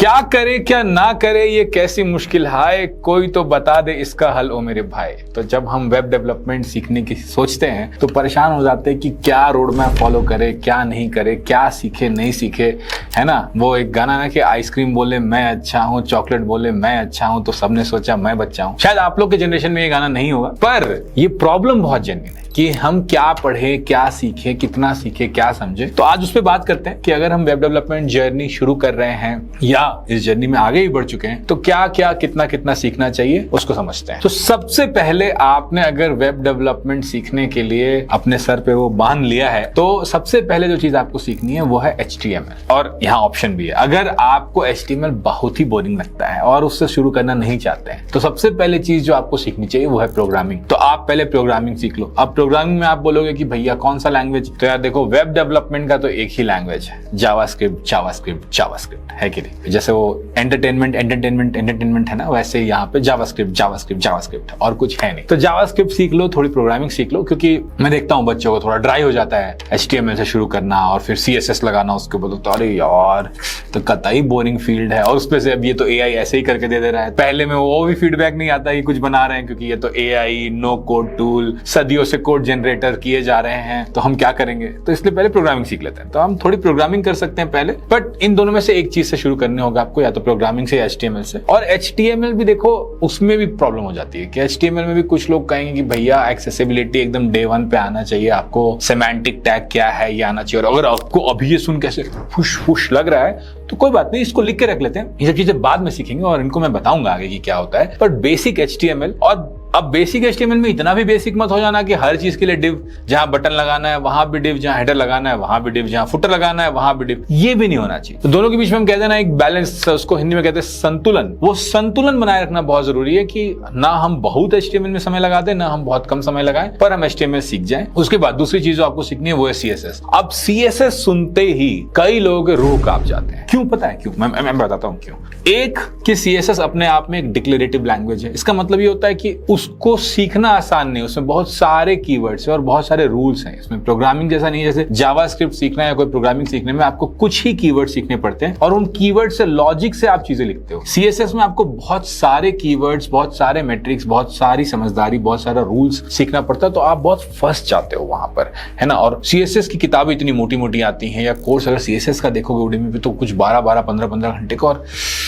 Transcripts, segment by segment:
क्या करे क्या ना करे ये कैसी मुश्किल है, कोई तो बता दे इसका हल ओ मेरे भाई। तो जब हम वेब डेवलपमेंट सीखने की सोचते हैं तो परेशान हो जाते हैं कि क्या रोड मैप फॉलो करे, क्या नहीं करे, क्या सीखे नहीं सीखे, है ना। वो एक गाना ना कि आइसक्रीम बोले मैं अच्छा हूँ, चॉकलेट बोले मैं अच्छा हूँ, तो सबने सोचा मैं बच्चा हूँ। शायद आप लोग के जनरेशन में ये गाना नहीं होगा, पर ये प्रॉब्लम बहुत जेन्युइन है कि हम क्या पढ़े, क्या सीखे, कितना सीखे, क्या समझे। तो आज उस पर बात करते हैं कि अगर हम वेब डेवलपमेंट जर्नी शुरू कर रहे हैं या इस जर्नी में आगे ही बढ़ चुके हैं तो क्या क्या कितना कितना सीखना चाहिए उसको समझते हैं। तो सबसे पहले आपने अगर वेब डेवलपमेंट सीखने के लिए अपने सर पे वो बांध लिया है तो सबसे पहले जो चीज आपको सीखनी है वो है HTML। और यहाँ ऑप्शन भी है, अगर आपको HTML बहुत ही बोरिंग लगता है और उससे शुरू करना नहीं चाहते हैं तो सबसे पहले चीज जो आपको सीखनी चाहिए वो है प्रोग्रामिंग। तो आप पहले प्रोग्रामिंग सीख लो। अब प्रोग्रामिंग में आप बोलोगे कि भैया कौन सा लैंग्वेज, तो यार देखो वेब डेवलपमेंट का तो एक ही लैंग्वेज है, जावास्क्रिप्ट जावास्क्रिप्ट जावास्क्रिप्ट, है कि नहीं। जैसे वो एंटरटेनमेंट है ना, वैसे ही यहाँ पे जावास्क्रिप्ट जावास्क्रिप्ट जावास्क्रिप्ट और कुछ है नहीं। तो जावास्क्रिप्ट सीख लो, थोड़ी प्रोग्रामिंग सीख लो, क्योंकि मैं देखता हूँ बच्चों को थोड़ा ड्राई हो जाता है HTML से शुरू करना और फिर CSS लगाना उसके बाद, तो अरे यार तो कतई बोरिंग फील्ड है। और उसपे से अब ये तो AI ऐसे ही करके दे रहा है, पहले में वो भी फीडबैक नहीं आता कि कुछ बना रहे हैं, क्योंकि ये तो AI नो कोड टूल, सदियों से कोड जनरेटर किए जा रहे हैं, तो हम क्या करेंगे। तो इसलिए पहले प्रोग्रामिंग सीख लेते हैं। तो हम थोड़ी प्रोग्रामिंग कर सकते हैं पहले, बट इन दोनों में से एक चीज से शुरू करने होगा आपको, या तो प्रोग्रामिंग से या HTML से। और HTML भी देखो उसमें भी प्रॉब्लम हो जाती है कि HTML में भी कुछ लोग कहेंगे कि भैया एक्सेसिबिलिटी एकदम डे 1 पे आना चाहिए, आपको सेमांटिक टैग क्या है ये आना चाहिए। और अगर आपको अभी ये सुन कैसे फुश फुश लग रहा है तो कोई बात नहीं, इसको लिख के रख लेते हैं। ये सब चीजें बाद में सीखेंगे और इनको मैं बताऊंगा आगे कि क्या होता है। पर बेसिक HTML, और अब बेसिक HTML में इतना भी बेसिक मत हो जाना कि हर चीज के लिए डिव, जहां बटन लगाना है वहां भी डिव, जहां हेडर लगाना है वहां भी डिव, जहां फुटर लगाना है वहां भी डिव। ये भी नहीं होना चाहिए। तो दोनों के बीच में हम कहते हैं ना एक बैलेंस, उसको हिंदी में कहते हैं संतुलन। वो संतुलन बनाए रखना बहुत जरूरी है कि ना हम बहुत HTML में समय लगा दें, ना हम बहुत कम समय लगाएं, पर हम HTML सीख जाएं। उसके बाद दूसरी चीज जो आपको सीखनी है वो है CSS। अब CSS सुनते ही कई लोग रूह कांप जाते हैं। क्यों पता है क्यों? मैं बताता हूं क्यों। एक कि CSS अपने आप में एक डिक्लेरेटिव लैंग्वेज है। इसका मतलब ये होता है कि उसको सीखना आसान नहीं, उसमें बहुत सारे कीवर्ड्स हैं और बहुत सारे रूल्स हैं। इसमें प्रोग्रामिंग जैसा नहीं है, जैसे जावास्क्रिप्ट सीखना है या कोई प्रोग्रामिंग सीखने में आपको कुछ ही कीवर्ड सीखने पड़ते हैं और उन कीवर्ड से लॉजिक से आप चीजें लिखते हो। CSS में आपको बहुत सारे कीवर्ड्स, बहुत सारे मैट्रिक्स, बहुत सारी समझदारी, बहुत सारा रूल्स सीखना पड़ता है, तो आप बहुत फंस जाते हो वहां पर, है ना। और CSS की किताबें इतनी मोटी मोटी आती हैं, या कोर्स अगर CSS का देखोगे Udemy पे तो कुछ 12-12, 15-15 घंटे का, और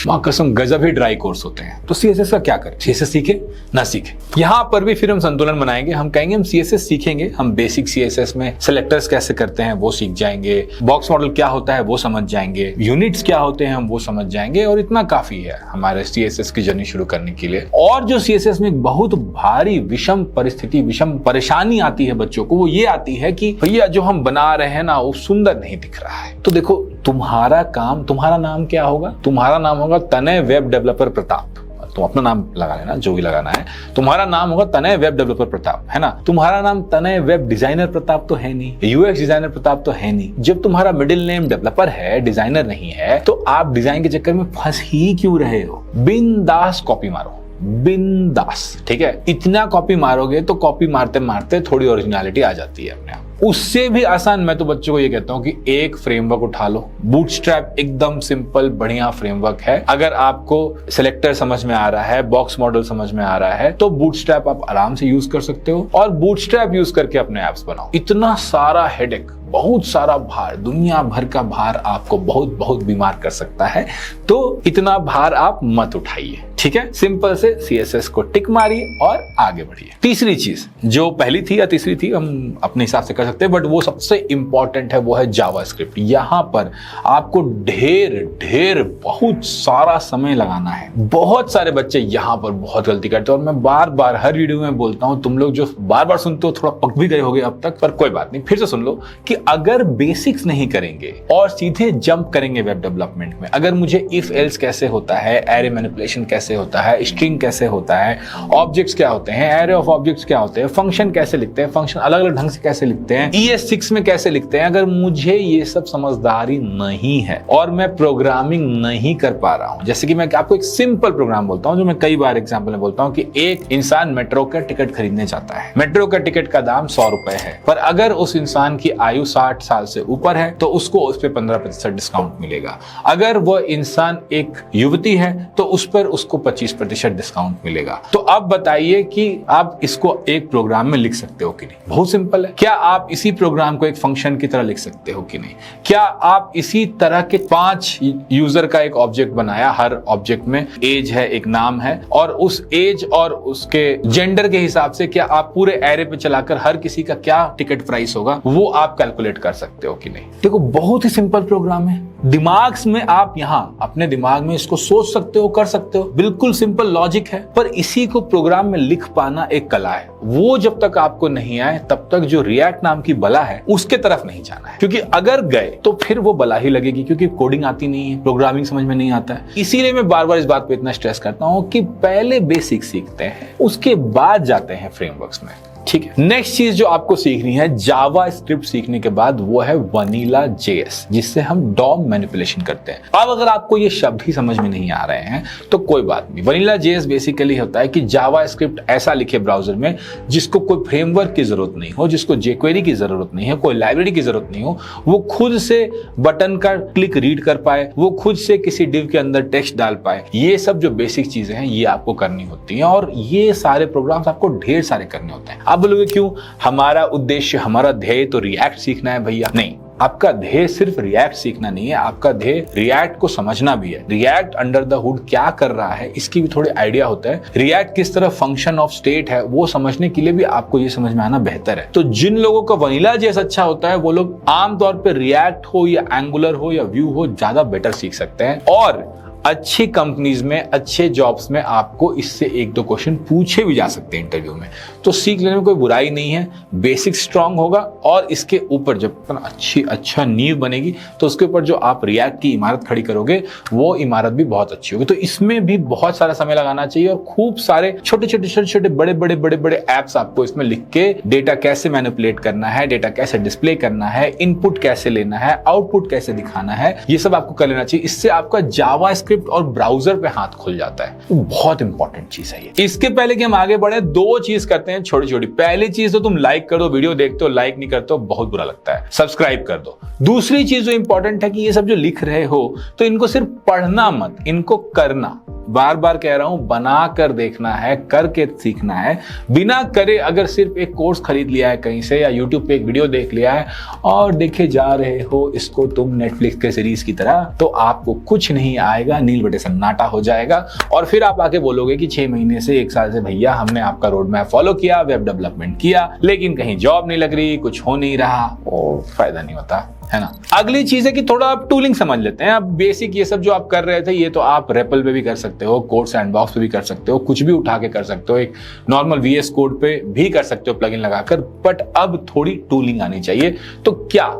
मां कसम गजब ही ड्राई कोर्स होते हैं। तो CSS का क्या करें? CSS सीखे ना सीखे, यहाँ पर भी फिर हम संतुलन बनाएंगे। हम कहेंगे हम CSS सीखेंगे, हम बेसिक CSS में सिलेक्टर्स कैसे करते हैं वो सीख जाएंगे, बॉक्स मॉडल क्या होता है वो समझ जाएंगे, यूनिट्स क्या होते हैं हम वो समझ जाएंगे, और इतना काफी है हमारे CSS की जर्नी शुरू करने के लिए। और जो CSS में बहुत भारी विषम परिस्थिति, विषम परेशानी आती है बच्चों को, वो ये आती है कि भैया जो हम बना रहे हैं ना वो सुंदर नहीं दिख रहा है। तो देखो तुम्हारा काम, तुम्हारा नाम क्या होगा? तुम्हारा नाम होगा तनय वेब डेवलपर प्रताप। तुम अपना नाम लगा लेना, जो भी लगाना है। तुम्हारा नाम होगा तनय वेब डेवलपर प्रताप, है ना। तुम्हारा नाम तनय वेब डिजाइनर प्रताप तो है नहीं, UX डिजाइनर प्रताप तो है नहीं। जब तुम्हारा मिडिल नेम डेवलपर है, डिजाइनर नहीं है, तो आप डिजाइन के चक्कर में फंस ही क्यों रहे हो? बिंदास कॉपी मारो, बिंदास, ठीक है। इतना कॉपी मारोगे तो कॉपी मारते मारते थोड़ी ओरिजिनलिटी आ जाती है अपने आप। उससे भी आसान मैं तो बच्चों को ये कहता हूं कि एक फ्रेमवर्क उठा लो। बूटस्ट्रैप एकदम सिंपल बढ़िया फ्रेमवर्क है। अगर आपको सिलेक्टर समझ में आ रहा है, बॉक्स मॉडल समझ में आ रहा है, तो बूटस्ट्रैप आप आराम से यूज कर सकते हो और बूटस्ट्रैप यूज करके अपने एप्स बनाओ। इतना सारा हेडेक, बहुत सारा भार, दुनिया भर का भार आपको बहुत बहुत बीमार कर सकता है, तो इतना भार आप मत उठाइए, ठीक है। सिंपल से CSS को टिक मारिए और आगे बढ़िए। तीसरी चीज जो पहली थी या तीसरी थी हम अपने हिसाब से कर सकते हैं, बट वो सबसे इंपॉर्टेंट है, वो है जावास्क्रिप्ट। यहां पर आपको ढेर बहुत सारा समय लगाना है। बहुत सारे बच्चे यहां पर बहुत गलती करते हैं और मैं बार बार हर वीडियो में बोलता हूं, तुम लोग जो बार बार सुनते हो थोड़ा पक भी गए होगे अब तक, पर कोई बात नहीं, फिर से सुन लो कि अगर बेसिक्स नहीं करेंगे और सीधे जंप करेंगे वेब डेवलपमेंट में, अगर मुझे इफ एल्स कैसे होता है, एरे मैनिपुलेशन कैसे कैसे होता है, स्ट्रिंग कैसे होता है, ऑब्जेक्ट्स क्या होते हैं, एरे ऑफ ऑब्जेक्ट्स क्या होते हैं, फंक्शन कैसे लिखते हैं, फंक्शन अलग अलग ढंग से कैसे लिखते हैं, ES6 में कैसे लिखते हैं, अगर मुझे ये सब समझदारी नहीं है और मैं प्रोग्रामिंग नहीं कर पा रहा हूं, जैसे कि मैं आपको एक सिंपल प्रोग्राम बोलता हूं जो मैं कई बार एग्जांपल में बोलता हूं कि एक इंसान मेट्रो का टिकट खरीदने जाता है, मेट्रो का टिकट का दाम 100 रुपए है, पर अगर उस इंसान की आयु 60 साल से ऊपर है तो उसको उस पर 15% डिस्काउंट मिलेगा। अगर वह इंसान एक युवती है तो उस पर उसको 25% डिस्काउंट मिलेगा। तो अब बताइए कि आप इसको एक प्रोग्राम में लिख सकते हो कि नहीं? बहुत सिंपल है। क्या आप इसी प्रोग्राम को एक फंक्शन की तरह लिख सकते हो कि नहीं? क्या आप इसी तरह के 5 यूजर का एक ऑब्जेक्ट बनाया, हर ऑब्जेक्ट में एज है, एक नाम है, और उस एज और उसके जेंडर के हिसाब से क्या आप पूरे एरे पे चलाकर हर किसी का क्या टिकट प्राइस होगा वो आप कैलकुलेट कर सकते हो कि नहीं? देखो, बहुत ही सिंपल प्रोग्राम है। दिमाग में आप यहां अपने दिमाग में इसको सोच सकते हो, कर सकते हो, बिल्कुल सिंपल लॉजिक है, पर इसी को प्रोग्राम में लिख पाना एक कला है। वो जब तक आपको नहीं आए तब तक जो रिएक्ट नाम की बला है उसके तरफ नहीं जाना है, क्योंकि अगर गए तो फिर वो बला ही लगेगी, क्योंकि कोडिंग आती नहीं है, प्रोग्रामिंग समझ में नहीं आता है। इसीलिए मैं बार बार इस बात पे इतना स्ट्रेस करता हूं कि पहले बेसिक सीखते हैं, उसके बाद जाते हैं फ्रेमवर्क्स में। ठीक है। नेक्स्ट चीज जो आपको सीखनी है जावा स्क्रिप्ट सीखने के बाद, वो है वनीला जेएस, जिससे हम डॉम मैनिपुलेशन करते हैं। अब अगर आपको ये शब्द ही समझ में नहीं आ रहे हैं तो कोई बात नहीं। वनीला जेएस बेसिकली होता है कि जावा स्क्रिप्ट ऐसा लिखे ब्राउजर में जिसको कोई फ्रेमवर्क की जरूरत नहीं हो, जिसको जेक्वेरी की जरूरत नहीं है, कोई लाइब्रेरी की जरूरत नहीं हो, वो खुद से बटन का क्लिक रीड कर पाए, वो खुद से किसी डिव के अंदर टेक्स्ट डाल पाए। ये सब जो बेसिक चीजें हैं ये आपको करनी होती हैं, और ये सारे प्रोग्राम्स आपको ढेर सारे करने होते हैं। आप बोलोगे क्यों? हमारा उद्देश्य, हमारा ध्येय तो रिएक्ट सीखना है भैया। नहीं, आपका ध्येय सिर्फ रिएक्ट सीखना नहीं है, आपका ध्येय रिएक्ट को समझना भी है। रिएक्ट अंडर द हुड क्या कर रहा है इसकी भी थोड़ी आइडिया होता है। रिएक्ट किस तरह फंक्शन ऑफ स्टेट है वो समझने के लिए भी आपको ये समझ में आना बेहतर है। तो जिन लोगों का वनीला जेएस अच्छा होता है वो लोग आमतौर पर रिएक्ट हो या एंगुलर हो या व्यू हो ज्यादा बेटर सीख सकते हैं, और अच्छी कंपनीज में, अच्छे जॉब्स में आपको इससे 1-2 क्वेश्चन पूछे भी जा सकते हैं इंटरव्यू में। तो सीख लेने में कोई बुराई नहीं है। बेसिक स्ट्रांग होगा और इसके ऊपर जब अच्छा नींव बनेगी तो उसके ऊपर जो आप रिएक्ट की इमारत खड़ी करोगे वो इमारत भी बहुत अच्छी होगी। तो इसमें भी बहुत सारा समय लगाना चाहिए, और खूब सारे छोटे बड़े एप्स आपको इसमें लिख के डेटा कैसे मैनिपुलेट करना है, डेटा कैसे डिस्प्ले करना है, इनपुट कैसे लेना है, आउटपुट कैसे दिखाना है, ये सब आपको कर लेना चाहिए। इससे आपका जावा और ब्राउजर पे हाथ खुल जाता है। तो बहुत इंपॉर्टेंट चीज है ये। इसके पहले कि हम आगे बढ़े, 2 चीज करते हैं छोटी छोटी। पहली चीज तो तुम लाइक कर दो, वीडियो देखते हो लाइक नहीं करते हो बहुत बुरा लगता है, सब्सक्राइब कर दो। दूसरी चीज जो इंपॉर्टेंट है कि ये सब जो लिख रहे हो तो इनको सिर्फ पढ़ना मत, इनको करना। बार बार कह रहा हूं, बना कर देखना है, करके सीखना है। बिना करे अगर सिर्फ एक कोर्स खरीद लिया है कहीं से या यूट्यूब पे एक वीडियो देख लिया है और देखे जा रहे हो इसको तुम नेटफ्लिक्स के सीरीज की तरह, तो आपको कुछ नहीं आएगा, नील बटे सन्नाटा हो जाएगा। और फिर आप आके बोलोगे कि 6 महीने से 1 साल से भैया हमने आपका रोड मैप फॉलो किया, वेब डेवलपमेंट किया, लेकिन कहीं जॉब नहीं लग रही, कुछ हो नहीं रहा, और फायदा नहीं होता है ना। अगली चीज है कि थोड़ा आप टूलिंग समझ लेते हैं। अब बेसिक ये सब जो आप कर रहे थे ये तो आप रेपल पे भी कर सकते हो, कोड सैंडबॉक्स पे भी कर सकते हो, कुछ भी उठा के कर सकते हो, एक नॉर्मल VS कोड पे भी कर सकते हो प्लगइन लगाकर, बट अब थोड़ी टूलिंग आनी चाहिए। तो क्या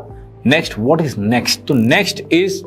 नेक्स्ट, व्हाट इज नेक्स्ट? तो नेक्स्ट इज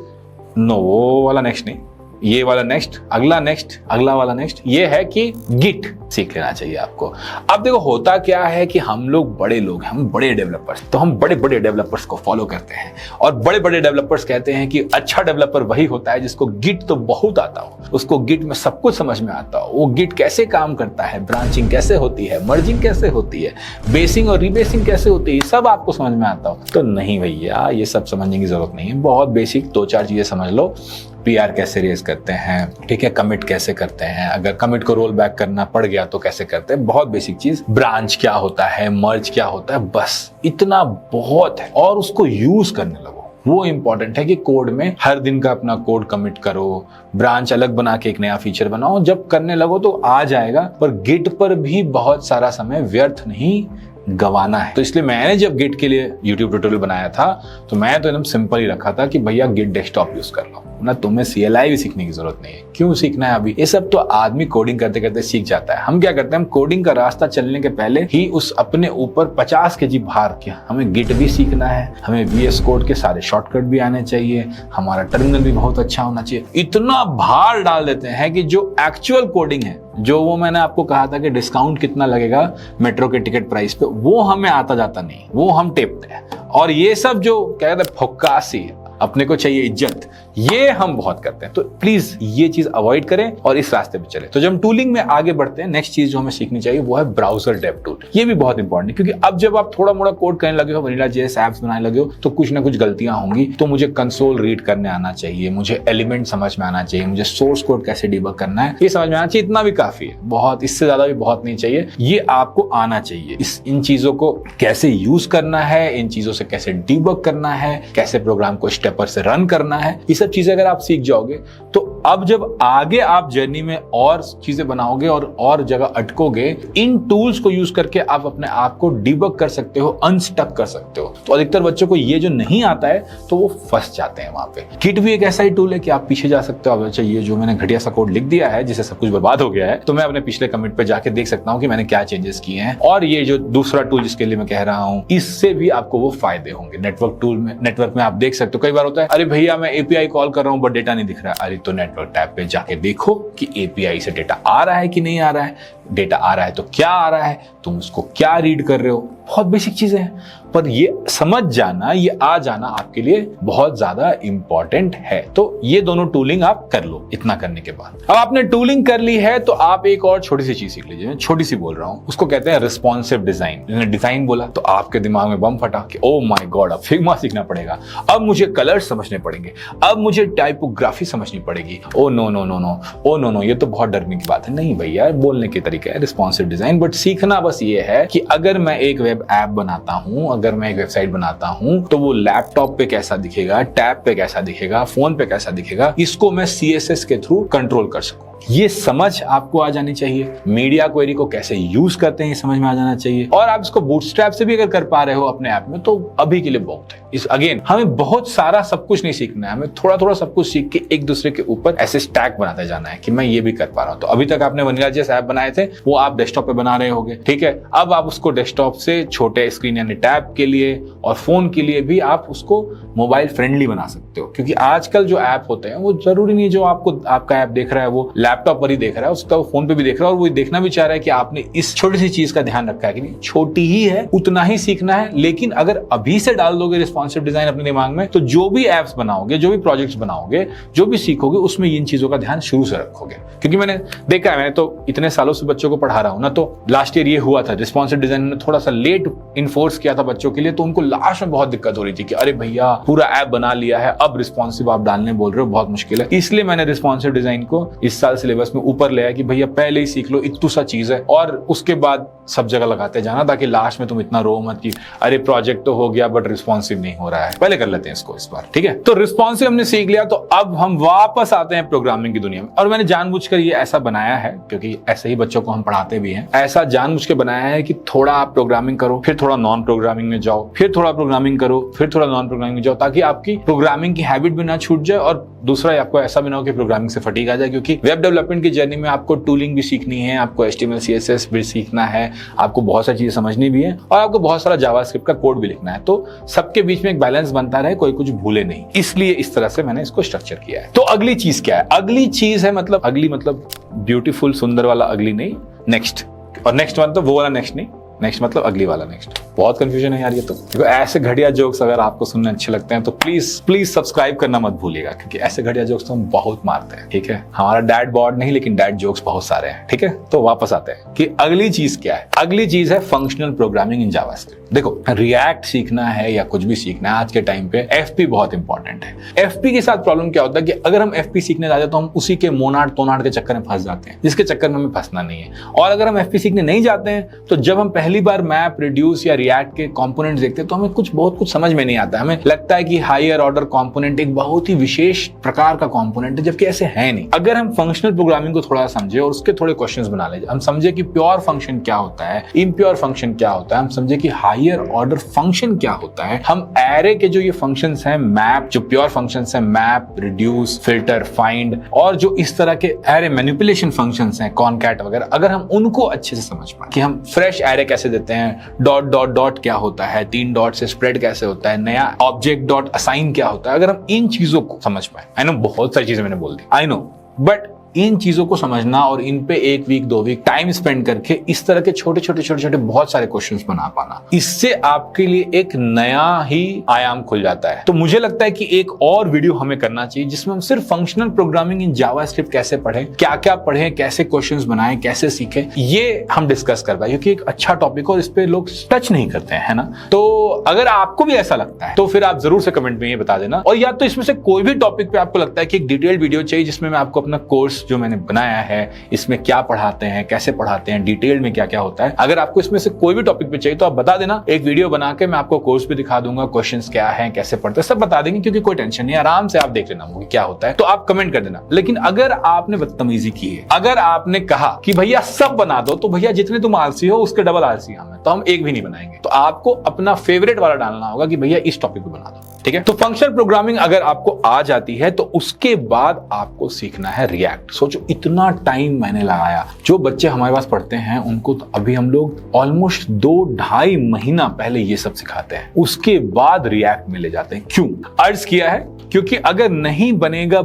नो, वो वाला नेक्स्ट नहीं, ये वाला नेक्स्ट, अगला नेक्स्ट, अगला वाला नेक्स्ट, ये है कि गिट सीख लेना चाहिए आपको। अब देखो होता क्या है कि हम लोग बड़े लोग हैं, हम बड़े डेवलपर्स, तो हम बड़े बड़े डेवलपर्स को फॉलो करते हैं, और बड़े बड़े डेवलपर्स कहते हैं कि अच्छा डेवलपर वही होता है जिसको गिट तो बहुत आता हो, उसको गिट में सब कुछ समझ में आता हो, वो गिट कैसे काम करता है, ब्रांचिंग कैसे होती है, मर्जिंग कैसे होती है, बेसिंग और रीबेसिंग कैसे होती है, सब आपको समझ में आता हो। तो नहीं भैया, ये सब समझने की जरूरत नहीं है। बहुत बेसिक 2-4 चीजें समझ लो। PR कैसे रेज करते हैं, ठीक है, कमिट कैसे करते हैं, अगर कमिट को रोल बैक करना पड़ गया तो कैसे करते हैं, बहुत बेसिक चीज। ब्रांच क्या होता है, मर्ज क्या होता है, बस इतना बहुत है, और उसको यूज करने लगो। वो इंपॉर्टेंट है कि कोड में हर दिन का अपना कोड कमिट करो, ब्रांच अलग बना के एक नया फीचर बनाओ। जब करने लगो तो आ जाएगा, पर गिट पर भी बहुत सारा समय व्यर्थ नहीं गवाना है। तो इसलिए मैंने जब गिट के लिए YouTube ट्यूटोरियल बनाया था तो मैं तो एकदम सिंपल ही रखा था कि भैया गिट डेस्कटॉप यूज कर लो। ना तुम्हें CLI भी सीखने की जरूरत नहीं है। क्यों सीखना है अभी? ये सब तो आदमी कोडिंग करते करते सीख जाता है। हम क्या करते हैं, हम कोडिंग का रास्ता चलने के पहले ही उस अपने ऊपर 50 kg भार के, हमें गिट भी सीखना है, हमें VS कोड के सारे शॉर्टकट भी आने चाहिए, हमारा टर्मिनल भी बहुत अच्छा होना चाहिए। इतना भार डाल देते हैं कि जो एक्चुअल कोडिंग है, जो वो मैंने आपको कहा था कि डिस्काउंट कितना लगेगा मेट्रो के टिकट प्राइस पे, वो हमें आता जाता नहीं, वो हम टेपते हैं। और ये सब जो क्या कहते हैं फुक्कासी, अपने को चाहिए इज्जत, ये हम बहुत करते हैं। तो प्लीज ये चीज अवॉइड करें और इस रास्ते पे चले। तो जब हम टूलिंग में आगे बढ़ते हैं, नेक्स्ट चीज जो हमें सीखनी चाहिए वो है ब्राउजर डेव टूल। ये भी बहुत इंपॉर्टेंट है, क्योंकि अब जब आप थोड़ा मोड़ा कोड करने लगे हो, Vanilla.js ऐप्स बनाने लगे हो, तो कुछ ना कुछ गलतियां होंगी। तो मुझे कंसोल रीड करने आना चाहिए, मुझे एलिमेंट समझ में आना चाहिए, मुझे सोर्स कोड कैसे डिबग करना है ये समझ में आना चाहिए। इतना भी काफी है, बहुत, इससे ज्यादा भी बहुत नहीं चाहिए। ये आपको आना चाहिए। इन चीजों को कैसे यूज करना है, इन चीजों से कैसे डिबग करना है, कैसे प्रोग्राम को स्टेपर से रन करना है, ये सब चीजें अगर आप सीख जाओगे तो अब जब आगे आप जर्नी में और चीजें बनाओगे और जगह अटकोगे, इन टूल्स को यूज करके आप अपने आप को डिबग कर सकते हो, अनस्टक कर सकते हो। तो अधिकतर बच्चों को ये जो नहीं आता है तो वो फंस जाते हैं वहां पे। किट भी एक ऐसा ही टूल है कि आप पीछे जा सकते हो। अच्छा, ये जो मैंने घटिया सा कोड लिख दिया है जिससे सब कुछ बर्बाद हो गया है, तो मैं अपने पिछले कमिट पे जाके देख सकता हूं कि मैंने क्या चेंजेस किए हैं। और ये जो दूसरा टूल जिसके लिए मैं कह रहा हूं, इससे भी आपको वो फायदे होंगे। नेटवर्क में आप देख सकते हो, कई बार होता है, अरे भैया मैं API कॉल कर रहा हूं बट डेटा नहीं दिख रहा है। अरे तो नेटवर्क टैब पे जाके देखो कि API से डेटा आ रहा है कि नहीं आ रहा है। डेटा आ रहा है तो क्या आ रहा है, तुम उसको क्या रीड कर रहे हो। बहुत बेसिक चीजें हैं, पर ये समझ जाना, ये आ जाना आपके लिए बहुत ज्यादा इंपॉर्टेंट है। तो ये दोनों टूलिंग आप कर लो। इतना करने के बाद अब आपने टूलिंग कर ली है तो आप एक और छोटी सी चीज सीख लीजिए। छोटी सी बोल रहा हूं, उसको कहते हैं रिस्पॉन्सिव डिजाइन। मैंने डिजाइन बोला तो आपके दिमाग में बम फटा कि ओ माय गॉड, अब फिग्मा सीखना पड़ेगा, अब मुझे कलर समझने पड़ेंगे, अब मुझे टाइपोग्राफी समझनी पड़ेगी। Oh no no no no, oh no no, ये तो बहुत डरने की बात है। नहीं भैया, बोलने के तरीका है रिस्पॉन्सिव डिजाइन। बट सीखना बस ये है कि अगर मैं एक वेब ऐप बनाता हूं, अगर मैं एक वेबसाइट बनाता हूं, तो वो लैपटॉप पे कैसा दिखेगा, टैब पे कैसा दिखेगा, फोन पे कैसा दिखेगा, इसको मैं CSS के थ्रू कंट्रोल कर सकूं। ये समझ आपको आ जानी चाहिए। मीडिया क्वेरी को कैसे यूज करते हैं ये समझ में आ जाना चाहिए। और आप इसको बूटस्ट्रैप से भी अगर कर पा रहे हो अपने ऐप में तो अभी के लिए बहुत है। इस अगेन हमें बहुत सारा सब कुछ नहीं सीखना है, हमें थोड़ा थोड़ा सब कुछ सीख के एक दूसरे के ऊपर ऐसे स्टैक बनाते जाना है कि मैं ये भी कर पा रहा हूं। तो अभी तक आपने Vanilla.js ऐप बनाए थे, वो आप डेस्कटॉप पे बना रहे होगे, ठीक है। अब आप उसको डेस्कटॉप से छोटे स्क्रीन यानी टैब के लिए और फोन के लिए भी आप उसको मोबाइल फ्रेंडली बना सकते हो। क्योंकि आजकल जो ऐप होते हैं वो जरूरी नहीं जो आपको आपका ऐप देख रहा है वो लैपटॉप पर ही देख रहा है, उसका वो फोन पे भी देख रहा है और वो देखना भी चाह रहा है कि आपने इस छोटी सी चीज का ध्यान रखा है कि नहीं। छोटी ही है, उतना ही सीखना है। लेकिन अगर अभी से डाल दोगे रिस्पॉन्सिव डिजाइन अपने दिमाग में, तो जो भी एप्स बनाओगे, जो भी प्रोजेक्ट्स बनाओगे, जो भी सीखोगे, उसमें इन चीजों का ध्यान शुरू से रखोगे। क्योंकि मैंने देखा है, मैंने तो इतने सालों से बच्चों को पढ़ा रहा हूं ना, तो लास्ट ईयर ये हुआ था, रिस्पॉन्सिव डिजाइन ने थोड़ा सा लेट इन्फोर्स किया था बच्चों के लिए, तो उनको लास्ट में बहुत दिक्कत हो रही थी कि अरे भैया पूरा ऐप बना लिया है, अब रिस्पॉन्सिव आप डालने बोल रहे हो, बहुत मुश्किल है। इसलिए मैंने रिस्पॉन्सिव डिजाइन को इस साल सिलेबस में ऊपर ले आया कि भैया पहले ही सीख लो, इतनी सा चीज है, और उसके बाद सब जगह लगाते जाना, ताकि लास्ट में तुम इतना रो मत कि अरे प्रोजेक्ट तो हो गया बट रिस्पॉन्सिव नहीं हो रहा है। पहले कर लेते हैं इसको इस बार, ठीक है। तो रिस्पॉन्सिव हमने सीख लिया, तो अब हम वापस आते हैं प्रोग्रामिंग की दुनिया में। और मैंने जानबूझकर ये ऐसा बनाया है, क्योंकि ऐसे ही बच्चों को हम पढ़ाते भी हैं, ऐसा जानबूझ के बनाया है कि थोड़ा आप प्रोग्रामिंग करो, फिर थोड़ा नॉन प्रोग्रामिंग में जाओ, फिर थोड़ा प्रोग्रामिंग करो, फिर थोड़ा नॉन प्रोग्रामिंग में जाओ, ताकि आपकी प्रोग्रामिंग की हैबिट भी ना छूट जाए और दूसरा आपको ऐसा भी ना हो कि प्रोग्रामिंग से फटीग आ जाए। क्योंकि वेब डेवलपमेंट की जर्नी में आपको टूलिंग भी सीखनी है, आपको HTML CSS भी सीखना है, आपको बहुत सारी चीजें समझनी भी है, और आपको बहुत सारा जावास्क्रिप्ट का कोड भी लिखना है। तो सबके बीच में एक बैलेंस बनता रहे, कोई कुछ भूले नहीं, इसलिए इस तरह से मैंने इसको स्ट्रक्चर किया है। तो अगली चीज क्या है? अगली चीज है, मतलब अगली मतलब ब्यूटीफुल सुंदर वाला अगली नहीं, नेक्स्ट। और नेक्स्ट मतलब वो वाला नेक्स्ट नहीं, नेक्स्ट मतलब अगली वाला नेक्स्ट। बहुत कंफ्यूजन है यार ये तो। देखो, ऐसे घटिया जोक्स अगर आपको सुनने अच्छे लगते हैं तो प्लीज सब्सक्राइब करना मत भूलिएगा, क्योंकि ऐसे घटिया जोक्स तो हम बहुत मारते हैं, ठीक है। हमारा डैड बॉर्ड नहीं, लेकिन डैड जोक्स बहुत सारे हैं, ठीक है। तो वापस आते हैं कि अगली चीज क्या है। अगली चीज है फंक्शनल प्रोग्रामिंग इन जावास्क्रिप्ट। देखो, रिएक्ट सीखना है या कुछ भी सीखना है आज के टाइम पे, FP बहुत इंपॉर्टेंट है। FP के साथ प्रॉब्लम क्या होता है कि अगर हम FP सीखने जाते हैं तो हम उसी के मोनाड के चक्कर में फंस जाते हैं, जिसके चक्कर में हमें फंसना नहीं है। और अगर हम FP सीखने नहीं जाते हैं तो जब हम पहले पहली बार मैप, रिड्यूस या रिएक्ट के कंपोनेंट्स देखते हैं तो हमें बहुत कुछ समझ में नहीं आता। हमें लगता है कि हायर ऑर्डर कंपोनेंट एक बहुत ही विशेष प्रकार का कंपोनेंट है, जबकि ऐसे है नहीं। अगर हम फंक्शनल प्रोग्रामिंग को थोड़ा समझे और उसके थोड़े क्वेश्चंस बना ले, हम समझे कि प्योर फंक्शन क्या होता है, इम्प्योर फंक्शन क्या होता है, हम समझे कि हायर ऑर्डर फंक्शन क्या होता है, हम एरे के जो ये फंक्शंस हैं, मैप, जो प्योर फंक्शंस हैं, मैप, रिड्यूस, फिल्टर, फाइंड, और जो इस तरह के एरे मैनिपुलेशन फंक्शंस हैं, कॉनकैट वगैरह, अगर हम उनको अच्छे से समझ पाए कि हम फ्रेश एरे कैसे देते हैं, डॉट डॉट डॉट क्या होता है, 3 डॉट से स्प्रेड कैसे होता है, नया ऑब्जेक्ट डॉट असाइन क्या होता है, अगर हम इन चीजों को समझ पाए, आई नो बहुत सारी चीजें मैंने बोल दी, आई नो, बट इन चीजों को समझना और इन पे 1 वीक 2 वीक टाइम स्पेंड करके इस तरह के छोटे छोटे बहुत सारे क्वेश्चंस बना पाना, इससे आपके लिए एक नया ही आयाम खुल जाता है। तो मुझे लगता है कि एक और वीडियो हमें करना चाहिए जिसमें हम सिर्फ फंक्शनल प्रोग्रामिंग इन जावास्क्रिप्ट कैसे पढ़ें, क्या क्या पढ़ें, कैसे क्वेश्चंस बनाएं, कैसे सीखें, ये हम डिस्कस कर पाए, क्योंकि एक अच्छा टॉपिक और इस पे लोग टच नहीं करते हैं, है ना। तो अगर आपको भी ऐसा लगता है तो फिर आप जरूर से कमेंट में ये बता देना, और या तो इसमें से कोई भी टॉपिक पे आपको लगता है कि एक डिटेल्ड वीडियो चाहिए जिसमें मैं आपको अपना कोर्स जो मैंने बनाया है, इसमें क्या पढ़ाते हैं, कैसे पढ़ाते हैं, डिटेल में क्या क्या होता है, अगर आपको इसमें से कोई भी टॉपिक पे चाहिए तो आप बता देना, एक वीडियो बना के मैं आपको कोर्स भी दिखा दूंगा, क्वेश्चंस क्या हैं, कैसे पढ़ते हैं, सब बता देंगे, क्योंकि कोई टेंशन नहीं, आराम से आप देख लेना वो क्या होता है। तो आप कमेंट कर देना। लेकिन अगर आपने बदतमीजी की है, अगर आपने कहा कि भैया सब बना दो, तो भैया जितने तुम आलसी हो उसके डबल आलसी हम हैं, तो हम एक भी नहीं बनाएंगे। तो आपको अपना फेवरेट वाला डालना होगा कि भैया इस टॉपिक पे बना दो, ठीक है। तो फंक्शनल प्रोग्रामिंग अगर आपको आ जाती है तो उसके बाद आपको सीखना है रिएक्ट। सोचो इतना टाइम मैंने लगाया, जो बच्चे हमारे पास पढ़ते हैं उनको तो अभी हम लोग ऑलमोस्ट 2-2.5 महीना पहले ये सब सिखाते हैं, उसके बाद रिएक्ट में ले जाते हैं। क्यों अर्ज किया है? क्योंकि अगर नहीं बनेगा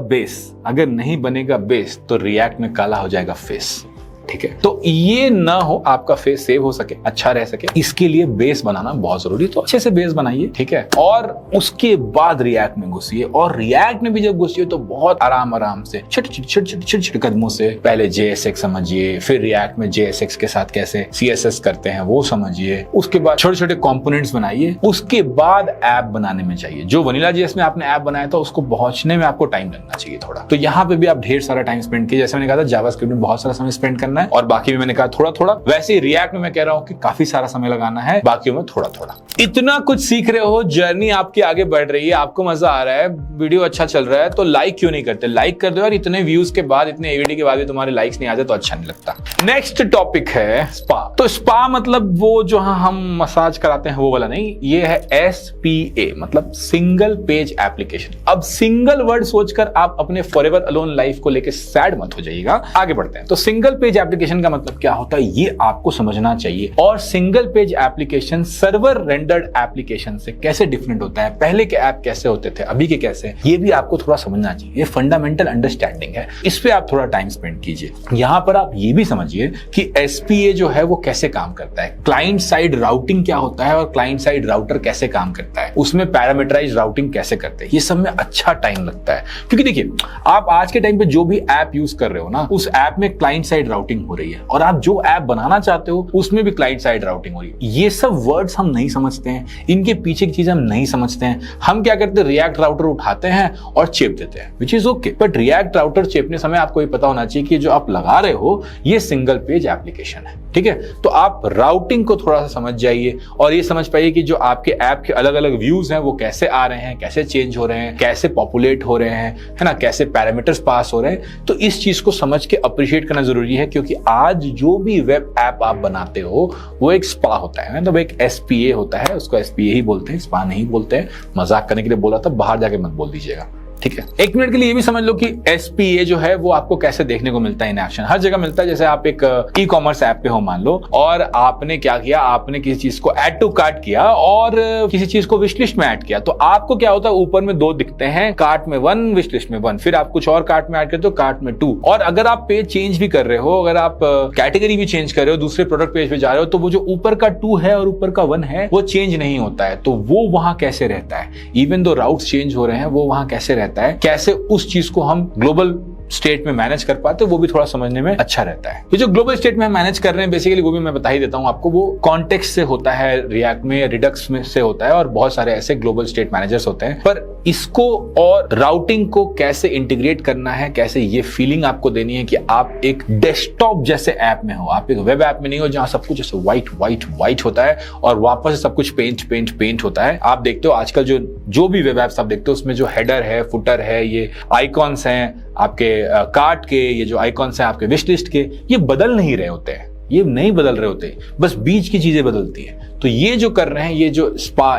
बेस तो रिएक्ट में काला हो जाएगा फेस, ठीक है। तो ये ना हो, आपका फेस सेव हो सके, अच्छा रह सके, इसके लिए बेस बनाना बहुत जरूरी है। तो अच्छे से बेस बनाइए, ठीक है, और उसके बाद रिएक्ट में घुसिए, और रिएक्ट में भी जब घुसिए तो बहुत आराम से छोटे कदमों से पहले JSX समझिए, फिर रिएक्ट में JSX के साथ कैसे CSS करते हैं वो समझिए, उसके बाद छोटे छोटे कंपोनेंट्स बनाइए, उसके बाद ऐप बनाने में चाहिए। जो वनीला JS में आपने ऐप बनाया था उसको पहुंचने में आपको टाइम लगना चाहिए थोड़ा, तो यहाँ पे भी आप ढेर सारा टाइम स्पेंड कीजिए। जैसे मैंने कहा था जावास्क्रिप्ट में बहुत सारा समय स्पेंड करना है, और बाकी में मैंने कहा थोड़ा थोड़ा, वैसे ही रिएक्ट में मैं कह रहा हूं कि काफी सारा समय लगाना है, बाकी में थोड़ा थोड़ा। इतना कुछ सीख रहे हो, जर्नी आपकी आगे बढ़ रही है, आपको मजा आ रहा है, वीडियो अच्छा चल रहा है, तो लाइक क्यों नहीं करते? लाइक कर दो यार, इतने व्यूज के बाद, इतने AVD के बाद भी तुम्हारे लाइक्स नहीं आते तो अच्छा नहीं लगता। नेक्स्ट टॉपिक है स्पा। तो स्पा मतलब वो जो हम मसाज कराते हैं वो वाला नहीं, ये है SPA, मतलब सिंगल पेज एप्लीकेशन। अब सिंगल वर्ड सोचकर आप अपने फॉरएवर अलोन लाइफ को लेकर सैड मत हो जाइएगा, आगे बढ़ते हैं। तो सिंगल पेज एप्लीकेशन का मतलब क्या होता है ये आपको समझना चाहिए, और single page application server rendered application से कैसे डिफरेंट होता है, पहले के ऐप कैसे होते थे, अभी के कैसे, ये भी आपको थोड़ा समझना चाहिए। ये फंडामेंटल अंडरस्टैंडिंग है, इस पे आप थोड़ा टाइम स्पेंड कीजिए। यहां पर आप ये भी समझिए कि SPA जो है वो कैसे काम करता है, क्लाइंट साइड राउटिंग क्या होता है, और क्लाइंट साइड राउटर कैसे काम करता है, उसमें पैरामीटराइज्ड राउटिंग कैसे करते हैं, ये सब में अच्छा टाइम लगता है। क्योंकि देखिए, आप आज के टाइम पे जो भी ऐप यूज कर रहे हो ना, उस ऐप में क्लाइंट साइड राउटिंग हो रही है, और आप जो ऐप बनाना चाहते हो उसमें भी क्लाइंट साइड राउटिंग हो रही है। ये सब वर्ड्स हम नहीं समझते हैं, इनके पीछे की चीज हम नहीं समझते हैं। हम क्या करते हैं, रिएक्ट राउटर उठाते हैं और चेप देते हैं, which is okay, but React router चेपने समय आपको ये पता होना चाहिए कि जो आप लगा रहे हो ये सिंगल पेज एप्लीकेशन है, ठीक है। तो आप राउटिंग को थोड़ा सा समझ जाइए, और ये समझ पाइए कि जो आपके ऐप के अलग अलग व्यूज हैं वो कैसे आ रहे हैं, कैसे चेंज हो रहे हैं, कैसे पॉपुलेट हो रहे हैं, है ना, कैसे पैरामीटर्स पास हो रहे हैं। तो इस चीज को समझ के अप्रिशिएट करना जरूरी है, क्योंकि आज जो भी वेब ऐप आप बनाते हो वो एक स्पा होता है, मतलब एक SPA होता है, उसको SPA ही बोलते हैं, स्पा नहीं बोलते हैं। मजाक करने के लिए बोला था, बाहर जाके मत बोल दीजिएगा, ठीक है। एक मिनट के लिए ये भी समझ लो कि SPA जो है वो आपको कैसे देखने को मिलता है इन एक्शन, हर जगह मिलता है। जैसे आप एक ई-कॉमर्स ऐप पे हो मान लो, और आपने क्या किया, आपने किसी चीज को ऐड टू कार्ट किया और किसी चीज को विश लिस्ट में ऐड किया, तो आपको क्या होता है, ऊपर में 2 दिखते हैं, कार्ट में 1, विश लिस्ट में 1, फिर आप कुछ और कार्ट में ऐड करते हो, कार्ट में 2। और अगर आप पेज चेंज भी कर रहे हो, अगर आप कैटेगरी भी चेंज कर रहे हो, दूसरे प्रोडक्ट पेज पे जा रहे हो, तो वो जो ऊपर का 2 है और ऊपर का 1 है वो चेंज नहीं होता है। तो वो वहां कैसे रहता है, इवन दो राउट्स चेंज हो रहे हैं, वो वहां कैसे रहता है, कैसे उस चीज को हम ग्लोबल स्टेट में मैनेज कर पाते हो वो भी थोड़ा समझने में अच्छा रहता है। ये जो ग्लोबल स्टेट में मैनेज कर रहे हैं बेसिकली वो भी मैं बता ही देता हूं आपको, वो कॉन्टेक्स्ट से होता है, रिएक्ट में, रिडक्स में से होता है और बहुत सारे ऐसे ग्लोबल स्टेट मैनेजर्स होते हैं। पर इसको और राउटिंग को कैसे इंटीग्रेट करना है, कैसे ये फीलिंग आपको देनी है कि आप एक डेस्कटॉप जैसे ऐप में हो, आप एक वेब ऐप में नहीं हो जहां सब कुछ ऐसे व्हाइट होता है और वापस से सब कुछ पेंट होता है। आप देखते हो आजकल जो भी वेब ऐप्स आप देखते हो उसमें जो हेडर है, फुटर है, ये आइकॉन्स हैं आपके कार्ट के, ये जो आइकॉन्स हैं आपके विश लिस्ट के, ये बदल नहीं रहे होते हैं, ये नहीं बदल रहे होते, बस बीच की चीजें बदलती है। तो ये जो कर रहे हैं, ये जो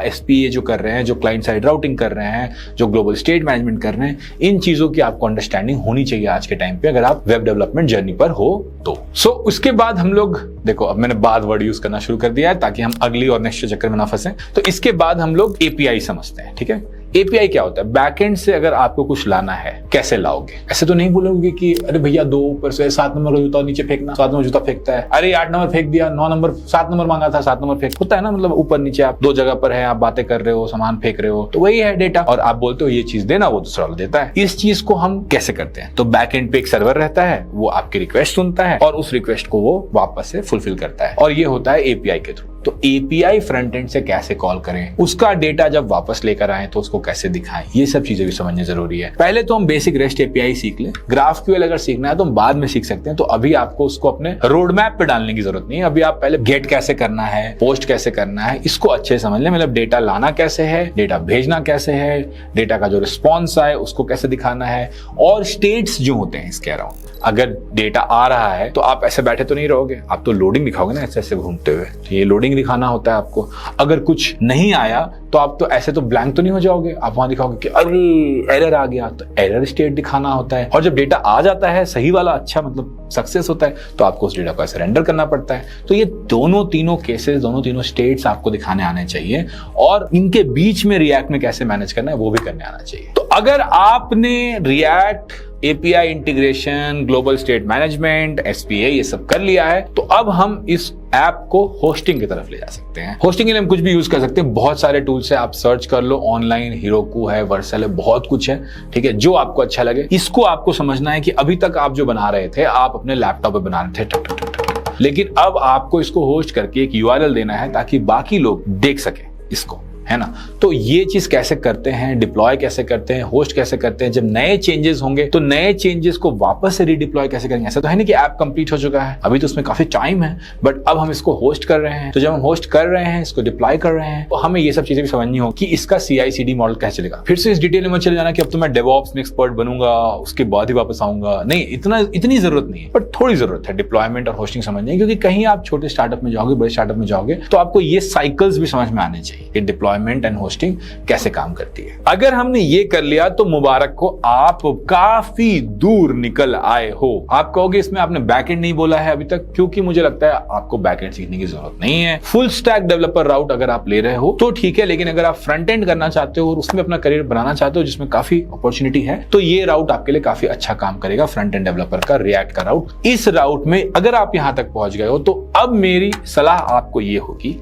एसपीए जो कर रहे हैं, जो क्लाइंट साइड राउटिंग कर रहे हैं, जो ग्लोबल स्टेट मैनेजमेंट कर रहे हैं, इन चीजों की आपको अंडरस्टैंडिंग होनी चाहिए आज के टाइम पे अगर आप वेब डेवलपमेंट जर्नी पर हो तो। उसके बाद हम लोग देखो, अब मैंने बाद वर्ड यूज करना शुरू कर दिया है ताकि हम अगली और नेक्स्ट चक्कर में ना फंसे। तो इसके बाद हम लोग एपीआई समझते हैं, ठीक है। एपीआई क्या होता है? बैकएंड से अगर आपको कुछ लाना है कैसे लाओगे? ऐसे तो नहीं बोलोगे कि अरे भैया 2 ऊपर से 7 नंबर का जूता नीचे फेंकना, 7 नंबर जूता फेंकता है, अरे 8 नंबर फेंक दिया, 9 नंबर 7 नंबर मांगा था 7 नंबर फेंक, होता है ना, मतलब ऊपर नीचे आप 2 जगह पर है, आप बातें कर रहे हो, सामान फेंक रहे हो, तो वही है डेटा, और आप बोलते हो ये चीज देना, वो दूसरा वाला देता है। इस चीज को हम कैसे करते हैं? तो बैकएंड पे एक सर्वर रहता है, वो आपकी रिक्वेस्ट सुनता है और उस रिक्वेस्ट को वो वापस से फुलफिल करता है, और ये होता है एपीआई के थ्रू। तो एपीआई फ्रंट एंड से कैसे कॉल करें, उसका डेटा जब वापस लेकर आए तो उसको कैसे दिखाएं, ये सब चीजें भी समझनी जरूरी है। पहले तो हम बेसिक रेस्ट एपीआई सीख लें। ग्राफक्यूएल अगर सीखना है तो हम बाद में सीख सकते हैं, तो अभी आपको उसको अपने रोड मैप पे डालने की जरूरत नहीं है। अभी आप पहले गेट कैसे करना है, पोस्ट कैसे करना है, इसको अच्छे समझ लें। मतलब डेटा लाना कैसे है, डेटा भेजना कैसे है, डेटा का जो रिस्पॉन्स आए उसको कैसे दिखाना है, और स्टेट्स जो होते हैं इसके अराउंड। अगर डेटा आ रहा है तो आप ऐसे बैठे तो नहीं रहोगे, आप तो लोडिंग दिखाओगे ना, ऐसे ऐसे घूमते हुए, तो ये लोडिंग दिखाना होता है आपको। अगर कुछ नहीं आया तो आप तो ऐसे तो ब्लैंक तो नहीं हो जाओगे, आप वहां दिखाओगे कि अरे एरर आ गया, तो एरर स्टेट दिखाना होता है। और जब डेटा आ जाता है सही वाला, अच्छा मतलब सक्सेस होता है, तो आपको उस डेटा को ऐसे रेंडर करना पड़ता है। तो ये दोनों तीनों केसेस, दोनों तीनों स्टेट्स आपको दिखाने आने चाहिए, और इनके बीच में रिएक्ट में कैसे मैनेज करना है वो भी करने आना चाहिए। तो अगर आपने react, API integration, global state management, SPA ये सब कर लिया है, तो अब हम इस ऐप को होस्टिंग की तरफ ले जा सकते हैं। होस्टिंग के लिए हम कुछ भी यूज कर सकते हैं, बहुत सारे टूल्स है, आप सर्च कर लो ऑनलाइन, हिरोकू है, वर्सल है, बहुत कुछ है, ठीक है, जो आपको अच्छा लगे। इसको आपको समझना है कि अभी तक आप जो बना रहे थे, आप अपने लैपटॉप पे बना रहे थे, लेकिन अब आपको इसको होस्ट करके एक यूआरएल देना है ताकि बाकी लोग देख सके इसको, है ना। तो ये चीज कैसे करते हैं, डिप्लॉय कैसे करते हैं, होस्ट कैसे करते हैं, जब नए चेंजेस होंगे तो नए चेंजेस को वापस से रीडिप्लॉय कैसे करेंगे। ऐसा तो है नहीं कि ऐप कंप्लीट हो चुका है, अभी तो उसमें काफी टाइम है, बट अब हम इसको होस्ट कर रहे हैं। तो जब हम होस्ट कर रहे हैं, इसको डिप्लॉय कर रहे हैं, तो हमें ये सब चीजें भी समझनी हो कि इसका CI/CD मॉडल कैसे चलेगा। फिर से इस डिटेल में चले जाना कि अब तो मैं डेवऑप्स में एक्सपर्ट बनूंगा, उसके बाद ही वापस आऊंगा, नहीं, इतनी जरूरत नहीं है, बट थोड़ी जरूरत है डिप्लॉयमेंट और होस्टिंग समझने, क्योंकि कहीं आप छोटे स्टार्टअप में जाओगे, बड़े स्टार्टअप में जाओगे, तो आपको ये साइकिल्स भी समझ में आने चाहिए कि डिप्लॉयमेंट एंड होस्टिंग कैसे काम करती है। अगर हमने ये कर लिया तो मुबारक को, आप काफी दूर निकल आए हो। आप कहोगे इसमें आपने बैकएंड नहीं बोला है अभी तक, क्योंकि मुझे लगता है आपको बैकएंड सीखने की जरूरत नहीं है। फुल स्टैक डेवलपर राउट अगर आप ले रहे हो तो ठीक है, लेकिन अगर आप फ्रंट एंड करना चाहते हो और उसमें अपना करियर बनाना चाहते हो जिसमें काफी अपॉर्चुनिटी है, तो ये राउट आपके लिए काफी अच्छा काम करेगा, फ्रंट एंड डेवलपर का, रिएक्ट का राउट। इस राउट में अगर आप यहां तक पहुंच गए हो तो अब मेरी सलाह आपको ये होगी,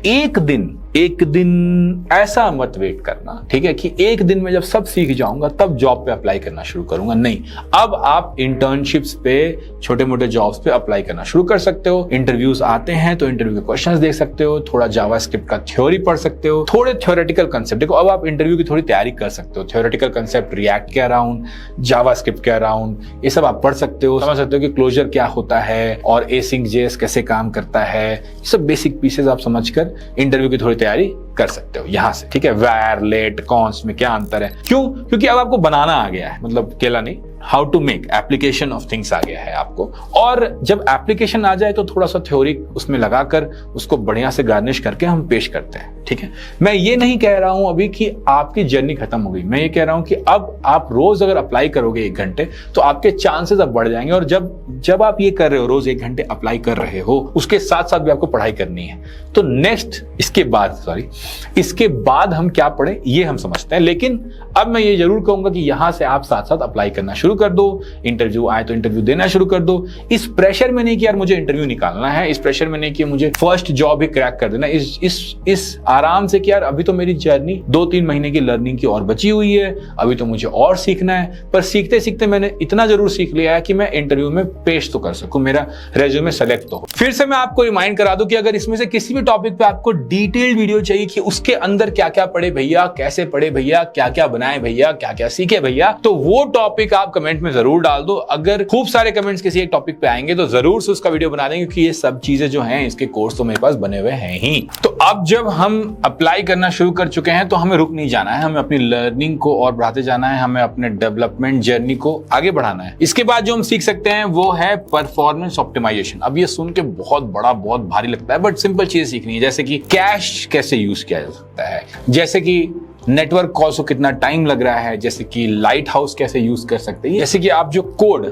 एक दिन ऐसा मत वेट करना, ठीक है, कि एक दिन में जब सब सीख जाऊंगा तब जॉब पे अप्लाई करना शुरू करूंगा। नहीं, अब आप इंटर्नशिप्स पे, छोटे मोटे जॉब्स पे अप्लाई करना शुरू कर सकते हो। इंटरव्यूज आते हैं तो इंटरव्यू के क्वेश्चंस देख सकते हो, थोड़ा जावास्क्रिप्ट का थ्योरी पढ़ सकते हो, थोड़े थ्योरेटिकल कंसेप्ट। देखो, अब आप इंटरव्यू की थोड़ी तैयारी कर सकते हो, थ्योरेटिकल कंसेप्ट रिएक्ट के अराउंड, जावास्क्रिप्ट के अराउंड, ये सब आप पढ़ सकते हो, समझ सकते हो कि क्लोजर क्या होता है और एसिंक.js कैसे काम करता है। ये सब बेसिक पीसेस आप समझकर इंटरव्यू की थोड़ी तैयारी कर सकते हो यहां से, ठीक है। वैर, लेट, कॉन्स्ट में क्या अंतर है, क्यों? क्योंकि अब आपको बनाना आ गया है, मतलब अकेला नहीं, how to make application of things आ गया है आपको। और जब एप्लीकेशन आ जाए तो थोड़ा सा थ्योरी उसमें लगाकर उसको बढ़िया से गार्निश करके हम पेश करते हैं, ठीक है। मैं ये नहीं कह रहा हूं अभी कि आपकी जर्नी खत्म हो गई, मैं ये कह रहा हूं कि अब आप रोज अगर अप्लाई करोगे 1 घंटे तो आपके चांसेस अब बढ़ जाएंगे। और जब आप ये कर रहे हो, रोज 1 घंटे अप्लाई कर रहे हो, उसके साथ साथ भी आपको पढ़ाई करनी है, तो नेक्स्ट इसके बाद हम क्या पढ़े ये हम समझते हैं। लेकिन अब मैं ये जरूर कहूंगा कि यहां से आप साथ साथ अप्लाई करना शुरू शुरू कर दो, इंटरव्यू आए तो इंटरव्यू देना शुरू कर दो। इस प्रेशर में नहीं कि यार मुझे इंटरव्यू निकालना है, इस प्रेशर में नहीं कि मुझे फर्स्ट जॉब ही क्रैक कर देना, इस आराम से कि यार अभी तो मेरी जर्नी 2-3 महीने की लर्निंग की और बची हुई है, अभी तो मुझे और सीखना है। पर सीखते सीखते मैंने इतना जरूर सीख लिया है कि मैं इंटरव्यू में पेश तो कर सकूं, मेरा रेज्यूमे सेलेक्ट तो हो। फिर से मैं आपको रिमाइंड करा दूं कि अगर इसमें से किसी भी टॉपिक पे आपको डिटेल्ड वीडियो चाहिए कि उसके अंदर क्या क्या पढ़े भैया, कैसे पढ़े भैया, क्या क्या बनाए भैया, क्या क्या सीखे भैया, तो वो टॉपिक आप कमेंट में जरूर डाल दो। अगर खूब सारे कमेंट्स किसी एक टॉपिक पे आएंगे तो जरूर से उसका वीडियो बना देंगे, क्योंकि ये सब चीजें जो हैं इसके कोर्स तो मेरे पास बने हुए हैं ही। तो अब जब हम अप्लाई करना शुरू कर चुके हैं तो हमें रुक नहीं जाना है, हमें अपनी लर्निंग को और बढ़ाते जाना है, हमें अपने डेवलपमेंट जर्नी को आगे बढ़ाना है। इसके बाद जो हम सीख सकते हैं वो है परफॉर्मेंस ऑप्टिमाइजेशन। अब ये सुन के बहुत बड़ा, बहुत भारी लगता है, बट सिंपल चीजें सीखनी है, जैसे कि कैश कैसे यूज किया जा सकता है, जैसे कि नेटवर्क कॉस्ट को कितना टाइम लग रहा है, जैसे कि लाइट हाउस कैसे यूज कर सकते हैं, जैसे कि आप जो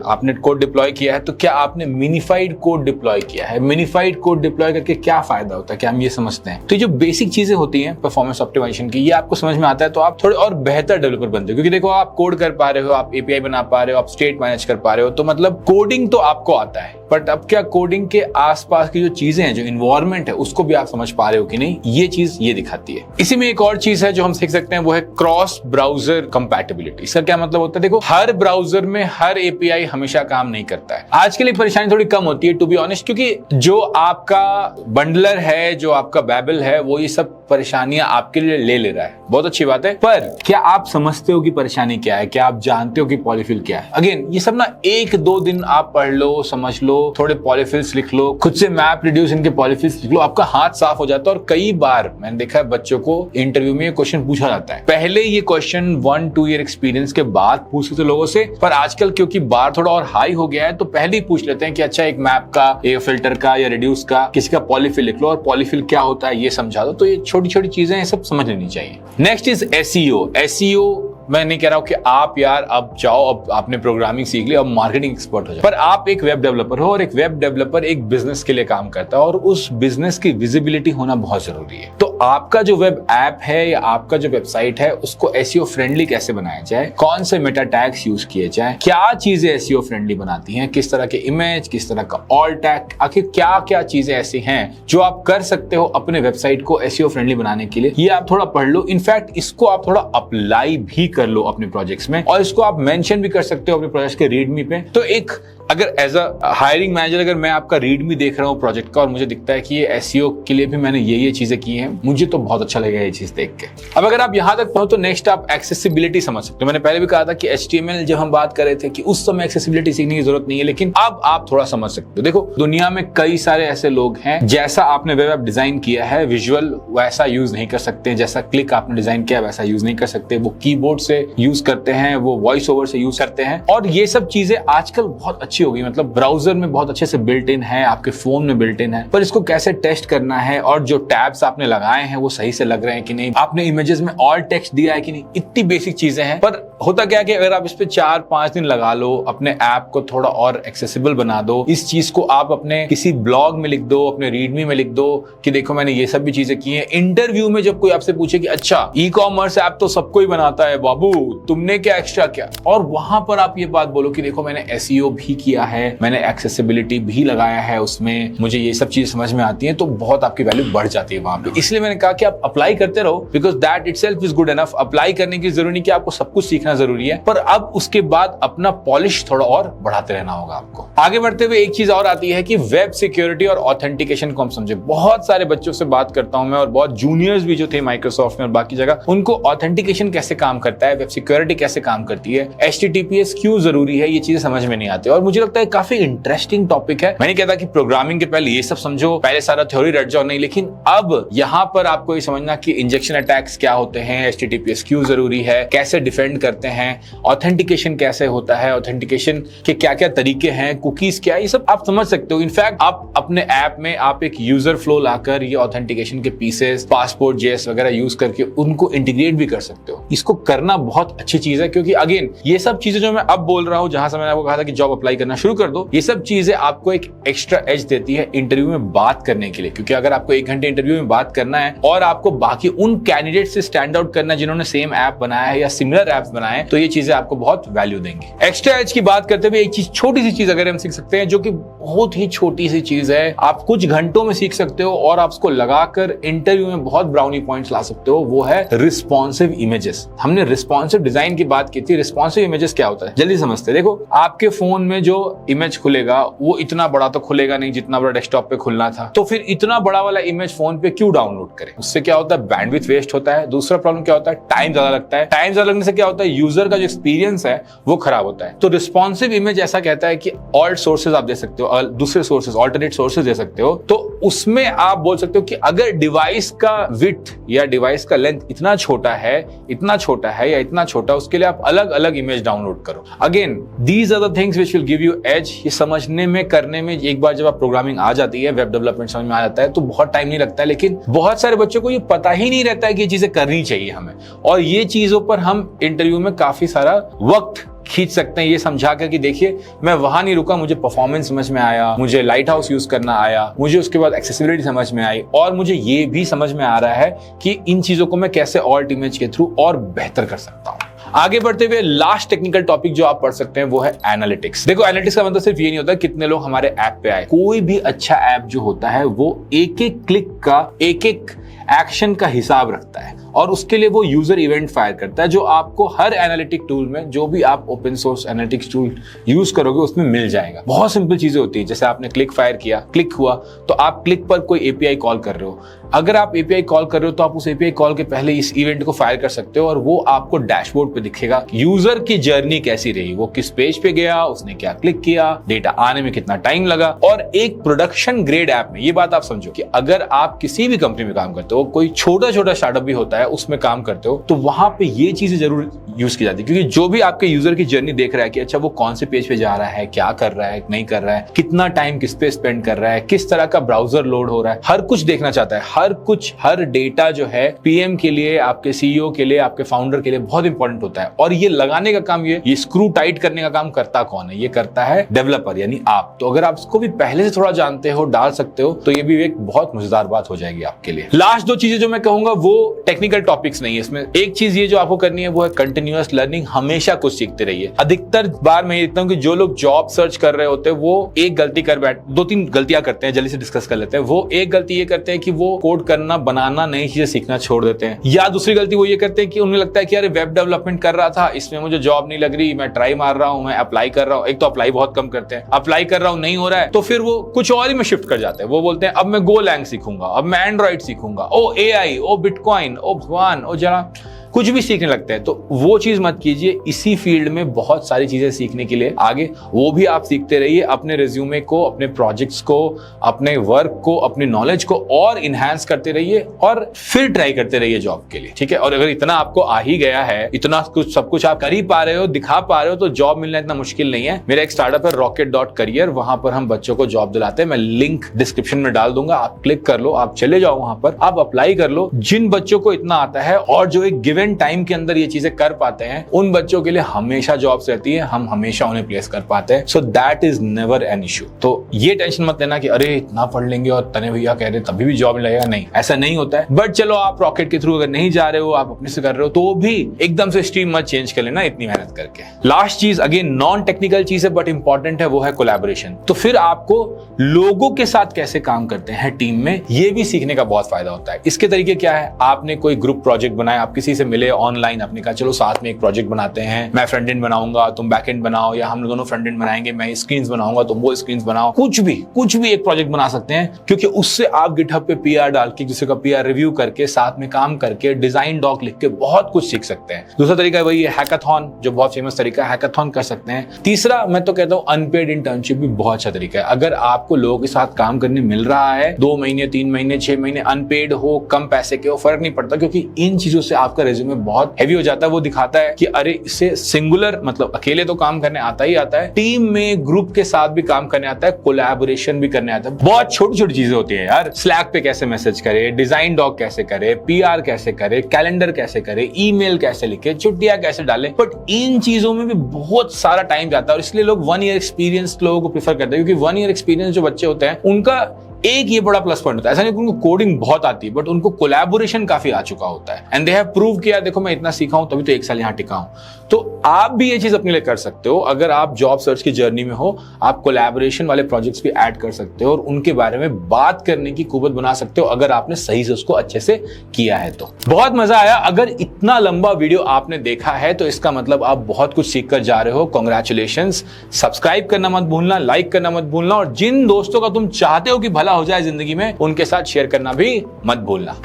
आपने कोड डिप्लॉय किया है तो क्या आपने मिनिफाइड कोड डिप्लॉय किया है, मिनिफाइड कोड डिप्लॉय करके क्या फायदा होता है, क्या हम ये समझते हैं। तो ये जो बेसिक चीजें होती हैं परफॉर्मेंस ऑप्टिमाइजेशन की, ये आपको समझ में आता है तो आप थोड़े और बेहतर डेवलपर बनते हो। क्योंकि देखो आप कोड कर पा रहे हो, आप एपीआई बना पा रहे हो, आप स्टेट मैनेज कर पा रहे हो, तो मतलब कोडिंग तो आपको आता है, बट अब क्या कोडिंग के आसपास की जो चीजें हैं, जो इन्वायरमेंट है, उसको भी आप समझ पा रहे हो कि नहीं, ये चीज ये दिखाती है। इसी में एक और चीज है जो हम सीख सकते हैं, वो है क्रॉस ब्राउजर कंपैटिबिलिटी। इसका क्या मतलब होता है, देखो हर ब्राउजर में हर एपीआई हमेशा काम नहीं करता है। आजकल ये परेशानी थोड़ी कम होती है टू बी ऑनेस्ट, क्योंकि जो आपका बंडलर है, जो आपका बैबल है, वो ये सब परेशानियां आपके लिए ले रहा है, बहुत अच्छी बात है। पर क्या आप समझते हो कि परेशानी क्या है, क्या आप जानते हो कि पॉलीफिल क्या है? अगेन ये सब ना 1-2 दिन आप पढ़ लो, समझ लो, थोड़े पॉलीफिल्स लिख लो, खुद से मैप रिड्यूस इनके पॉलीफिल्स लिख लो, आपका हाथ साफ हो जाता है। और कई बार मैंने देखा है बच्चों को इंटरव्यू में ये क्वेश्चन पूछा जाता है, पहले ये क्वेश्चन 1-2 ईयर एक्सपीरियंस के बाद पूछते थे लोगों से, पर आजकल क्योंकि बार थोड़ा और हाई हो गया है तो पहले ही पूछ लेते हैं कि अच्छा एक मैप का, एक फिल्टर का या रिड्यूस का, किसी का पॉलीफिल लिख लो और पॉलीफिल क्या होता है ये समझा दो। तो ये छोटी छोटी चीजें ये सब समझ लेनी चाहिए। Next is SEO. एसईओ मैं नहीं कह रहा हूं कि आप यार अब जाओ, अब आपने प्रोग्रामिंग सीख ली, अब मार्केटिंग एक्सपर्ट हो जाओ, पर आप एक वेब डेवलपर हो और एक वेब डेवलपर एक बिजनेस के लिए काम करता है और उस बिजनेस की विजिबिलिटी होना बहुत जरूरी है। तो आपका जो वेब ऐप है या आपका जो वेबसाइट है उसको एसईओ फ्रेंडली कैसे बनाया जाए, कौन से मेटा टैग्स यूज किए जाए, क्या चीजें एसईओ फ्रेंडली बनाती हैं, किस तरह के इमेज, किस तरह का ऑल टैग, आखिर क्या क्या चीजें ऐसी हैं जो आप कर सकते हो अपने वेबसाइट को एसईओ फ्रेंडली बनाने के लिए, ये आप थोड़ा पढ़ लो। इनफैक्ट इसको आप थोड़ा अप्लाई भी कर लो अपने प्रोजेक्ट्स में और इसको आप मेंशन भी कर सकते हो अपने प्रोजेक्ट के रीडमी पे। तो एक अगर एज अ हायरिंग मैनेजर अगर मैं आपका रीडमी देख रहा हूँ प्रोजेक्ट का और मुझे दिखता है कि ये एसईओ के लिए भी मैंने ये चीजें की हैं, मुझे तो बहुत अच्छा लगेगा ये चीज देख के। अब अगर आप यहां तक पहुंचे तो नेक्स्ट आप एक्सेसिबिलिटी समझ सकते हो। मैंने पहले भी कहा था कि HTML जब हम बात कर रहे थे कि उस समय एक्सेसिबिलिटी सीखने की जरूरत नहीं है, लेकिन अब आप थोड़ा समझ सकते हो। देखो दुनिया में कई सारे ऐसे लोग हैं, जैसा आपने वेब ऐप डिजाइन किया है विजुअल वैसा यूज नहीं कर सकते, जैसा क्लिक आपने डिजाइन किया वैसा यूज नहीं कर सकते, वो कीबोर्ड से यूज करते हैं, वो वॉइस ओवर से यूज करते हैं, और ये सब चीजें आजकल बहुत अच्छी हो गई, मतलब ब्राउजर में बहुत अच्छे से बिल्ट इन है, आपके फोन में बिल्ट इन है। पर इसको कैसे टेस्ट करना है और जो टैब्स आपने लगाए हैं वो सही से लग रहे हैं कि नहीं, आपने इमेजेस में ऑल टेक्स्ट दिया है कि नहीं, इतनी बेसिक चीजें हैं। पर होता क्या है कि अगर आप इस पे 4-5 दिन लगा लो, अपने ऐप को थोड़ा और एक्सेसिबल बना दो, इस चीज को आप अपने किसी ब्लॉग में लिख दो, अपने रीडमी में लिख दो कि देखो मैंने ये सब भी चीजें की हैं। इंटरव्यू में जब कोई आपसे पूछे कि अच्छा ई कॉमर्स ऐप तो सबको ही बनाता है बाबू, तुमने क्या एक्स्ट्रा किया, और वहां पर आप ये बात बोलो कि देखो मैंने एसईओ भी किया है, मैंने एक्सेसिबिलिटी भी लगाया है उसमें, मुझे ये सब चीजें समझ में आती हैं, तो बहुत आपकी वैल्यू बढ़ जाती है वहां पे। इसलिए मैंने कहा कि आप अप्लाई करते रहो, because that itself is good enough. Apply करने की जरूरी नहीं कि आपको सब कुछ सीखना जरूरी है, पर अब उसके बाद अपना पॉलिश थोड़ा और बढ़ाते रहना होगा आपको। आगे बढ़ते हुए एक चीज और आती है कि वेब सिक्योरिटी और ऑथेंटिकेशन को हम समझे। बहुत सारे बच्चों से बात करता हूं मैं और बहुत जूनियर्स भी जो थे माइक्रोसॉफ्ट में और बाकी जगह, उनको ऑथेंटिकेशन कैसे काम करता है, वेब सिक्योरिटी कैसे काम करती है, HTTPS क्यों जरूरी है, ये चीजें समझ में नहीं आती। और मुझे लगता है काफी इंटरेस्टिंग टॉपिक है। मैं नहीं कहता कि प्रोग्रामिंग के पहले ये सब समझो, पहले सारा थ्योरी रट जाओ, नहीं, लेकिन अब यहां पर आपको ये समझना कि इंजेक्शन अटैक्स क्या होते हैं, HTTPS क्यों जरूरी है, कैसे डिफेंड करते हैं, ऑथेंटिकेशन कैसे होता है, ऑथेंटिकेशन के क्या क्या तरीके हैं, कुकीज क्या, ये सब आप समझ सकते हो। इनफैक्ट आप अपने ऐप में आप एक यूजर फ्लो लाकर ये ऑथेंटिकेशन के पीसेस, पासपोर्ट JS वगैरह यूज करके उनको इंटीग्रेट भी कर सकते हो। इसको करना करना बहुत अच्छी चीज है, क्योंकि अगेन ये सब चीजें जो मैं अब बोल रहा हूं, जहां से मैंने आपको कहा था कि जॉब अप्लाई करना शुरू कर दो, ये सब चीजें आपको एक एक्स्ट्रा एज देती है इंटरव्यू में बात करने के लिए। क्योंकि अगर आपको 1 घंटे इंटरव्यू में बात करना है और आपको बाकी उन कैंडिडेट से स्टैंड आउट करना है जिन्होंने सेम ऐप बनाया है या सिमिलर ऐप्स बनाए हैं, तो ये चीजें आपको बहुत वैल्यू देंगी। एक्स्ट्रा एज की बात करते हुए एक चीज, छोटी सी चीज अगर हम सीख सकते हैं, जो कि बहुत ही छोटी सी चीज है, आप कुछ घंटों में सीख सकते हो और आप उसको लगाकर इंटरव्यू में बहुत ब्राउनी पॉइंट्स ला सकते हो, वो है रिस्पॉन्सिव इमेजेस। हमने रिस्पॉन्सिव डिजाइन की बात की थी। रिस्पॉन्सिव इमेजेस क्या होता है, जल्दी समझते हैं। देखो, आपके फोन में जो इमेज खुलेगा वो इतना बड़ा तो खुलेगा नहीं जितना बड़ा डेस्कटॉप पे खुलना था, तो फिर इतना बड़ा वाला इमेज फोन पे क्यों डाउनलोड करें? उससे क्या होता है, बैंडविड्थ वेस्ट होता है। दूसरा प्रॉब्लम क्या होता है, टाइम ज्यादा लगता है। टाइम ज्यादा लगने से क्या होता है, यूजर का जो एक्सपीरियंस है वो खराब होता है। तो रिस्पॉन्सिव इमेज ऐसा कहता है कि ऑल्ट सोर्सेज आप दे सकते हो, दूसरे सोर्सेज, ऑल्टरनेट सोर्सेज दे सकते हो। तो उसमें आप बोल सकते हो कि अगर डिवाइस का विड्थ या डिवाइस का लेंथ इतना छोटा है या इतना छोटा, उसके लिए आप अलग अलग इमेज डाउनलोड करो। Again these are the things which will give you edge. ये समझने में, करने में, एक बार जब आप प्रोग्रामिंग आ जाती है, वेब डेवलपमेंट समझ में आ जाता है, तो बहुत टाइम नहीं लगता है। लेकिन बहुत सारे बच्चों को ये पता ही नहीं रहता है कि ये चीजें करनी चाहिए हमें, और ये चीजों पर हम इंटरव्यू में काफी सारा वक्त खींच सकते हैं, ये समझा कर कि देखिए मैं वहां नहीं रुका, मुझे परफॉर्मेंस समझ में आया, मुझे लाइट हाउस यूज करना आया, मुझे उसके बाद एक्सेसिबिलिटी समझ में आई, और मुझे ये भी समझ में आ रहा है कि इन चीजों को मैं कैसे ऑल्ट इमेज के थ्रू और बेहतर कर सकता हूं। आगे बढ़ते हुए लास्ट टेक्निकल टॉपिक जो आप पढ़ सकते हैं वो है एनालिटिक्स। देखो, एनालिटिक्स का मतलब सिर्फ ये नहीं होता कितने लोग हमारे ऐप पे आए। कोई भी अच्छा ऐप जो होता है वो एक एक क्लिक का, एक एक एक्शन का हिसाब रखता है, और उसके लिए वो यूजर इवेंट फायर करता है, जो आपको हर एनालिटिक टूल में, जो भी आप open source analytics tool use करोगे उसमें मिल जाएगा। बहुत सिंपल चीजें होती है, जैसे आपने क्लिक फायर किया, क्लिक हुआ, तो आप क्लिक पर कोई एपीआई कॉल कर रहे हो। अगर आप एपीआई कॉल कर रहे हो तो आप उस एपीआई कॉल के पहले इस इवेंट को फायर कर सकते हो, और वो आपको डैशबोर्ड पे दिखेगा यूजर की जर्नी कैसी रही, वो किस पेज पे गया, उसने क्या क्लिक किया, डेटा आने में कितना टाइम लगा। और एक प्रोडक्शन ग्रेड ऐप में ये बात आप समझो कि अगर आप किसी भी कंपनी में काम करते हो, कोई छोटा छोटा स्टार्टअप भी होता है उसमें काम करते हो, तो वहां पे ये चीजें जरूर यूज की जाती है, क्योंकि जो भी आपके यूजर की जर्नी देख रहा है कि अच्छा वो कौन से पेज पे जा रहा है, क्या कर रहा है, नहीं कर रहा है, कितना टाइम किस पे स्पेंड कर रहा है, किस तरह का ब्राउजर लोड हो रहा है, हर कुछ देखना चाहता है। हर कुछ, हर डेटा जो है पीएम के लिए, आपके सीईओ के लिए, आपके फाउंडर के लिए बहुत इंपॉर्टेंट होता है। और ये लगाने का काम, ये स्क्रू टाइट करने का काम करता कौन है? ये करता है डेवलपर, यानी आप। तो अगर आप इसको भी पहले से थोड़ा जानते हो, डाल सकते हो, तो ये भी एक बहुत मजेदार बात हो जाएगी आपके लिए। लास्ट 2 चीजें जो मैं कहूंगा वो टेक्निकल टॉपिक्स नहीं है। इसमें एक चीज ये जो आपको करनी है वो है कंटिन्यूअस लर्निंग। हमेशा कुछ सीखते रहिए। अधिकतर बार मैं ये देखता हूं कि जो लोग जॉब सर्च कर रहे होते हैं वो एक गलती कर बैठ, 2-3 गलतियां करते हैं, जल्दी से डिस्कस कर लेते हैं। वो एक गलती ये करते हैं कि वो कोड करना, बनाना, नई चीजें सीखना छोड़ देते हैं। या दूसरी गलती वो ये करते हैं कि उन्हें लगता है कि यार वेब डेवलपमेंट कर रहा था, इसमें मुझे जॉब नहीं लग रही, मैं ट्राई मार रहा हूं, मैं अप्लाई कर रहा हूं। एक तो अप्लाई बहुत कम करते हैं, अप्लाई कर रहा हूं नहीं हो रहा है, तो फिर वो कुछ और ही में शिफ्ट कर जाते हैं। वो बोलते हैं अब मैं गोलैंग सीखूंगा, अब मैं एंड्रॉइड सीखूंगा, ओ एआई, ओ बिटकॉइन, ओ भगवान, ओ जरा कुछ भी सीखने लगते हैं। तो वो चीज मत कीजिए। इसी फील्ड में बहुत सारी चीजें सीखने के लिए आगे, वो भी आप सीखते रहिए। अपने रिज्यूमे को, अपने प्रोजेक्ट्स को, अपने वर्क को, अपने नॉलेज को और इनहैंस करते रहिए, और फिर ट्राई करते रहिए जॉब के लिए, ठीक है। और अगर इतना आपको आ ही गया है, इतना कुछ सब कुछ आप कर ही पा रहे हो, दिखा पा रहे हो, तो जॉब मिलना इतना मुश्किल नहीं है। मेरा एक स्टार्टअप है rocket.career, वहां पर हम बच्चों को जॉब दिलाते हैं। मैं लिंक डिस्क्रिप्शन में डाल दूंगा, आप क्लिक कर लो, आप चले जाओ वहां पर, आप अप्लाई कर लो। जिन बच्चों को इतना आता है और जो एक गिवन टाइम के अंदर ये चीजें कर पाते हैं, उन बच्चों के लिए हमेशा जॉब्स रहती है, हम हमेशा उन्हें प्लेस कर पाते हैं। So that is never an issue. तो ये टेंशन मत लेना कि अरे इतना पढ़ लेंगे और तने भैया कह रहे तभी भी जॉब लगेगा, नहीं, ऐसा नहीं होता है। बट चलो, आप रॉकेट के थ्रू अगर नहीं जा रहे हो, आप अपने से कर रहे हो, तो भी एकदम से स्ट्रीम मत चेंज कर लेना इतनी मेहनत करके। लास्ट चीज, अगेन नॉन टेक्निकल चीज है बट इंपॉर्टेंट है, वो है कोलैबोरेशन। तो फिर आपको लोगों के साथ कैसे काम करते हैं टीम में, ये भी सीखने का बहुत फायदा होता है। इसके तरीके क्या है, आपने कोई ग्रुप प्रोजेक्ट बनाया, आप किसी से मिले ऑनलाइन, आपने कहा चलो साथ में एक प्रोजेक्ट बनाते हैं, मैं फ्रंट एंड बनाऊंगा, तुम बैक एंड बनाओ, या हम दोनों फ्रंट एंड बनाएंगे, मैं स्क्रीन्स बनाऊंगा, तुम वो स्क्रीन्स बनाओ। कुछ भी एक प्रोजेक्ट बना सकते हैं, क्योंकि उससे आप गिटहब पे पीआर डाल के, किसी का पीआर रिव्यू करके, साथ में काम करके, डिजाइन डॉक लिख के बहुत कुछ सीख सकते हैं। दूसरा तरीका वही है हैकाथॉन, जो बहुत फेमस तरीका है, हैकाथॉन कर सकते हैं। तीसरा मैं तो कहता हूं अनपेड इंटर्नशिप भी बहुत अच्छा तरीका है। अगर आपको लोगों के साथ काम करने मिल रहा है, 2 महीने, 3 महीने, 6 महीने, अनपेड हो, कम पैसे के हो, फर्क नहीं पड़ता, क्योंकि इन चीजों से आपका रेज्यूमे बहुत हैवी हो जाता है। वो दिखाता है कि अरे इसे सिंगुलर मतलब अकेले तो काम करने आता ही आता है, टीम में ग्रुप के साथ भी काम करने आता है, कोलैबोरेशन भी करने आता है। बहुत छोटी छोटी चीजें होती है यार। स्लैक पे कैसे मैसेज करे, डिजाइन डॉक कैसे करे, पीआर कैसे करे, कैलेंडर कैसे करे, ईमेल कैसे लिखे, छुट्टियां कैसे डाले। बट इन चीजों में भी बहुत सारा टाइम जाता है और इसलिए लोग 1 ईयर एक्सपीरियंस लोगों को प्रीफर करते हैं, क्योंकि 1 ईयर एक्सपीरियंस जो बच्चे होते हैं उनका एक ये बड़ा प्लस पॉइंट होता है। ऐसा नहीं कि उनको कोडिंग बहुत आती है, बट उनको कोलैबोरेशन काफी आ चुका होता है एंड दे हैव प्रूव किया, देखो मैं इतना सीखा हूं तभी तो 1 साल यहां टिका हूं। तो आप भी ये चीज अपने लिए कर सकते हो। अगर आप जॉब सर्च की जर्नी में हो, आप कोलैबोरेशन वाले प्रोजेक्ट्स भी ऐड कर सकते हो और उनके बारे में बात करने की कुवत बना सकते हो, अगर आपने सही से उसको अच्छे से किया है तो। बहुत मजा आया। अगर इतना लंबा वीडियो आपने देखा है तो इसका मतलब आप बहुत कुछ सीख कर जा रहे हो। कांग्रेचुलेशंस। सब्सक्राइब करना मत भूलना, लाइक करना मत भूलना और जिन दोस्तों का तुम चाहते हो कि भला हो जाए जिंदगी में, उनके साथ शेयर करना भी मत भूलना।